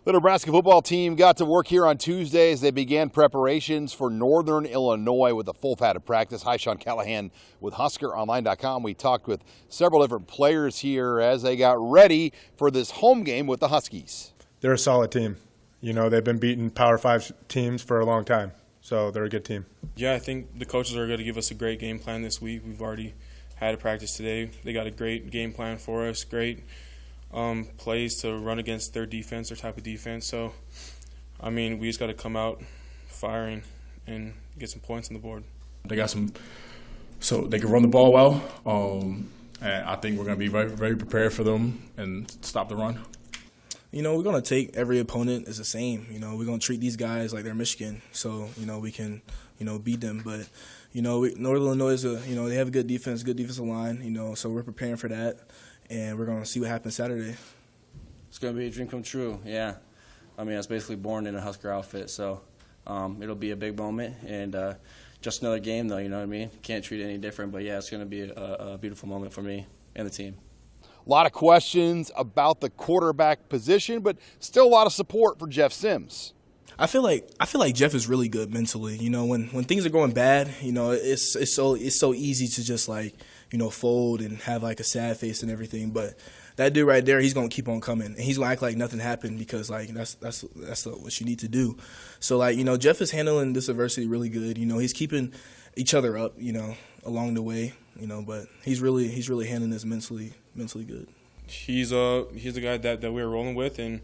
The Nebraska football team got to work here on Tuesday as they began preparations for Northern Illinois with a full padded practice. Hi, Sean Callahan with HuskerOnline.com. We talked with several different players here as they got ready for this home game with the Huskies. They're a solid team. You know, they've been beating Power 5 teams for a long time, so they're a good team. Yeah, I think the coaches are going to give us a great game plan this week. We've already had a practice today. They got a great game plan for us, great plays to run against their defense, their type of defense. So, I mean, we just got to come out firing and get some points on the board. They got some, so they can run the ball well, and I think we're going to be very, very prepared for them and stop the run. You know, we're going to take every opponent as the same. You know, we're going to treat these guys like they're Michigan, so, you know, we can, you know, beat them. But, you know, Northern Illinois is they have a good defense, good defensive line, you know, so we're preparing for that. And we're going to see what happens Saturday. It's going to be a dream come true, yeah. I mean, I was basically born in a Husker outfit, so it'll be a big moment. And just another game, though, you know what I mean? Can't treat it any different. But, yeah, it's going to be a beautiful moment for me and the team. A lot of questions about the quarterback position, but still a lot of support for Jeff Sims. I feel like Jeff is really good mentally. You know, when things are going bad, you know, it's so easy to just like, you know, fold and have like a sad face and everything. But that dude right there, he's gonna keep on coming, and he's gonna act like nothing happened because like that's what you need to do. So like, you know, Jeff is handling this adversity really good. You know, he's keeping each other up, you know, along the way. You know, but he's really handling this mentally good. He's the guy that we're rolling with, and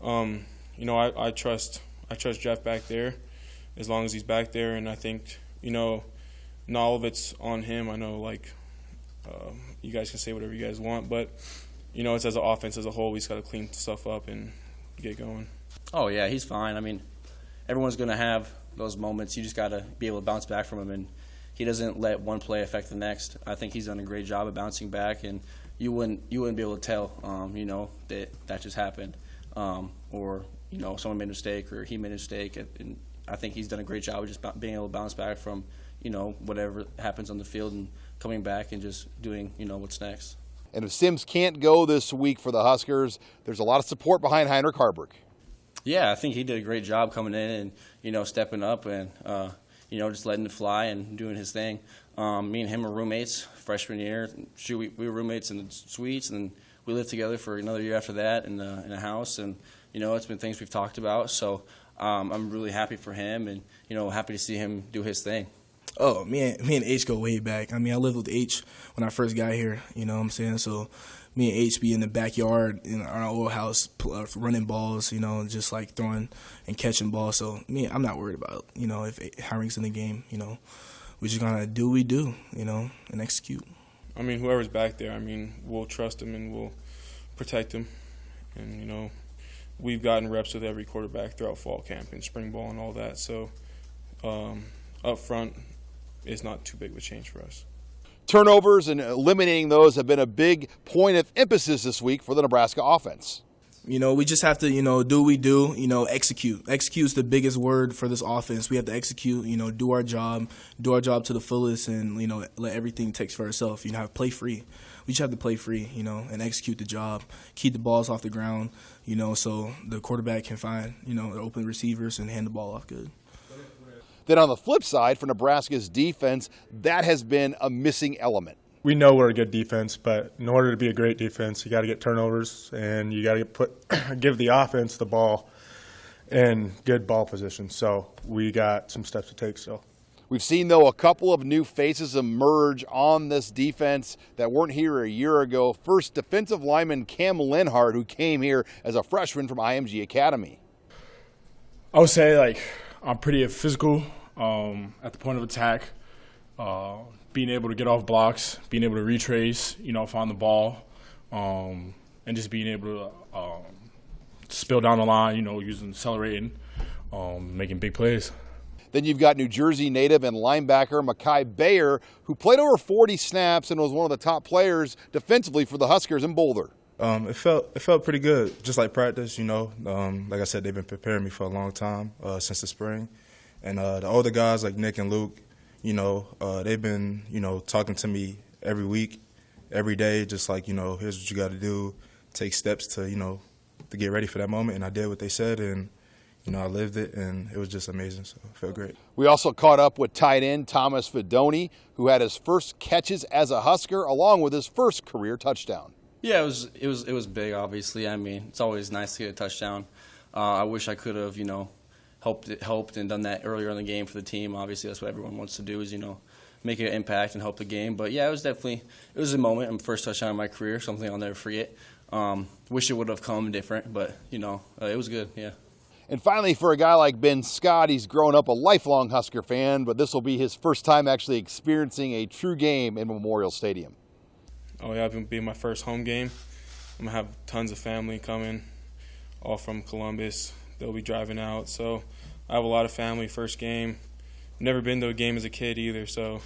you know, I trust Jeff back there as long as he's back there, and I think, you know, not all of it's on him. I know, like, you guys can say whatever you guys want, but, you know, it's as an offense as a whole, we just got to clean stuff up and get going. Oh, yeah, he's fine. I mean, everyone's going to have those moments. You just got to be able to bounce back from them, and he doesn't let one play affect the next. I think he's done a great job of bouncing back, and you wouldn't be able to tell, you know, that just happened, or, you know, someone made a mistake or he made a mistake. And I think he's done a great job of just being able to bounce back from, you know, whatever happens on the field and coming back and just doing, you know, what's next. And if Sims can't go this week for the Huskers, there's a lot of support behind Heinrich Harper. Yeah, I think he did a great job coming in and, you know, stepping up and, you know, just letting it fly and doing his thing. Me and him were roommates freshman year. We were roommates in the suites, and we lived together for another year after that in a house. And, you know, it's been things we've talked about. So I'm really happy for him and, you know, happy to see him do his thing. Oh, me and H go way back. I mean, I lived with H when I first got here, you know what I'm saying? So me and H be in the backyard in our old house running balls, you know, just like throwing and catching balls. So I'm not worried about, you know, if Heinrich's in the game, you know. We're just going to do what we do, you know, and execute. I mean, whoever's back there, I mean, we'll trust him and we'll protect him. And, you know, we've gotten reps with every quarterback throughout fall camp and spring ball and all that. So up front, it's not too big of a change for us. Turnovers and eliminating those have been a big point of emphasis this week for the Nebraska offense. You know, we just have to, you know, do what we do, you know, execute. Execute is the biggest word for this offense. We have to execute, you know, do our job to the fullest and, you know, let everything take for itself. You know, play free. We just have to play free, you know, and execute the job, keep the balls off the ground, you know, so the quarterback can find, you know, the open receivers and hand the ball off good. Then on the flip side, for Nebraska's defense, that has been a missing element. We know we're a good defense, but in order to be a great defense, you got to get turnovers and you got to give the offense the ball in good ball position. So we got some steps to take still. We've seen, though, a couple of new faces emerge on this defense that weren't here a year ago. First, defensive lineman Cam Linhart, who came here as a freshman from IMG Academy. I would say, like, I'm pretty physical at the point of attack. Being able to get off blocks, being able to retrace, you know, find the ball, and just being able to spill down the line, you know, using accelerating, making big plays. Then you've got New Jersey native and linebacker Mekhi Bayer, who played over 40 snaps and was one of the top players defensively for the Huskers in Boulder. It felt pretty good, just like practice, you know. Like I said, they've been preparing me for a long time, since the spring. And the older guys like Nick and Luke, you know, they've been, you know, talking to me every week, every day, just like, you know, here's what you got to do, take steps to, you know, to get ready for that moment, and I did what they said, and I lived it, and it was just amazing. So it felt great. We also caught up with tight end Thomas Fedoni, who had his first catches as a Husker, along with his first career touchdown. Yeah, it was big. Obviously, I mean, it's always nice to get a touchdown. I wish I could have, helped and done that earlier in the game for the team. Obviously, that's what everyone wants to do is, make an impact and help the game. But yeah, it was a moment. My first touchdown in my career, something I'll never forget. Wish it would have come different, but it was good. Yeah. And finally, for a guy like Ben Scott, he's grown up a lifelong Husker fan, but this will be his first time actually experiencing a true game in Memorial Stadium. Oh yeah, it'll be my first home game. I'm gonna have tons of family coming, all from Columbus. They'll be driving out, so I have a lot of family. First game. Never been to a game as a kid either, so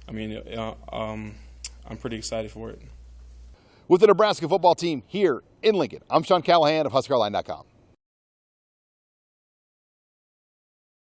I mean, I'm pretty excited for it. With the Nebraska football team here in Lincoln, I'm Sean Callahan of HuskerOnline.com.